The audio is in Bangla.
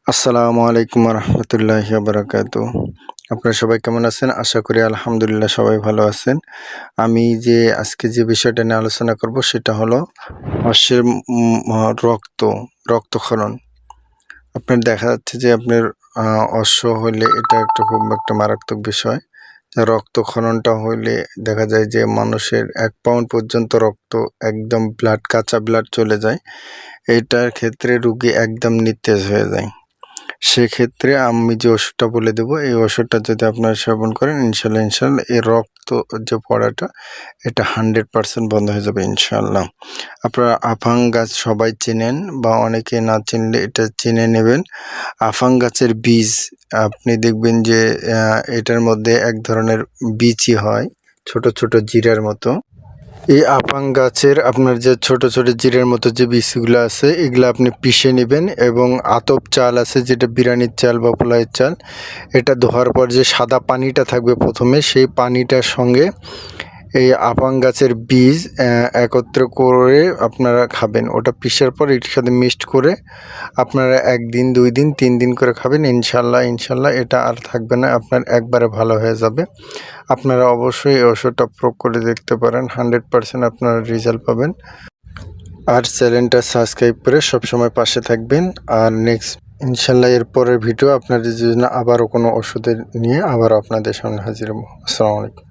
আসসালামু আলাইকুম রহমতুল্লাহি বারাকাতু। আপনারা সবাই কেমন আছেন? আশা করি আলহামদুলিল্লাহ সবাই ভালো আছেন। আমি আজকে যে বিষয়টা নিয়ে আলোচনা করব সেটা হলো অশ্বের রক্তক্ষরণ। আপনার দেখা যাচ্ছে যে আপনার অশ্ব হইলে এটা খুব একটা মারাত্মক বিষয়। রক্তক্ষরণটা হইলে দেখা যায় যে মানুষের ১ পাউন্ড পর্যন্ত রক্ত একদম কাঁচা ব্লাড চলে যায়। এটার ক্ষেত্রে রোগী একদম নিস্তেজ হয়ে যায়। সেক্ষেত্রে আমি যে ওষুধটা বলে দেবো, এই ওষুধটা যদি আপনারা সেবন করেন ইনশাল্লাহ এই রক্ত যে পড়াটা এটা 100% বন্ধ হয়ে যাবে ইনশাল্লাহ। আপনারা আফাং গাছ সবাই চেনেন বা অনেকে না চিনলে এটা চিনে নেবেন। আফাং গাছের বীজ আপনি দেখবেন যে এটার মধ্যে এক ধরনের বীজই হয় ছোট ছোট জিরার মতো। এই আফাং গাছের আপনার যে ছোট ছোট জিরের মতো যে বীজগুলো আছে এগুলো আপনি পিষে নেবেন এবং আতপ চাল আছে যেটা বিরিয়ানির চাল বা পোলাওয়ের চাল, এটা ধোয়ার পর যে সাদা পানিটা থাকবে প্রথমে সেই পানিটার সঙ্গে এই আফাং গাছের বীজ একত্র করে আপনারা খাবেন। ওটা পিষার পর এটার সাথে মিক্সড করে আপনারা ১ দিন ২ দিন ৩ দিন করে খাবেন ইনশাল্লাহ এটা আর থাকবে না, আপনার একবারে ভালো হয়ে যাবে। আপনারা অবশ্যই এই ওষুধটা প্রয়োগ করে দেখতে পারেন, 100% আপনারা রেজাল্ট পাবেন। আর চ্যানেলটা সাবস্ক্রাইব করে সবসময় পাশে থাকবেন। আর নেক্সট ইনশাল্লাহ এর পরের ভিডিও আপনাদের জন্য আবারও কোনো ওষুধের নিয়ে আবার আপনাদের সামনে হাজির হবো। আসসালামু আলাইকুম।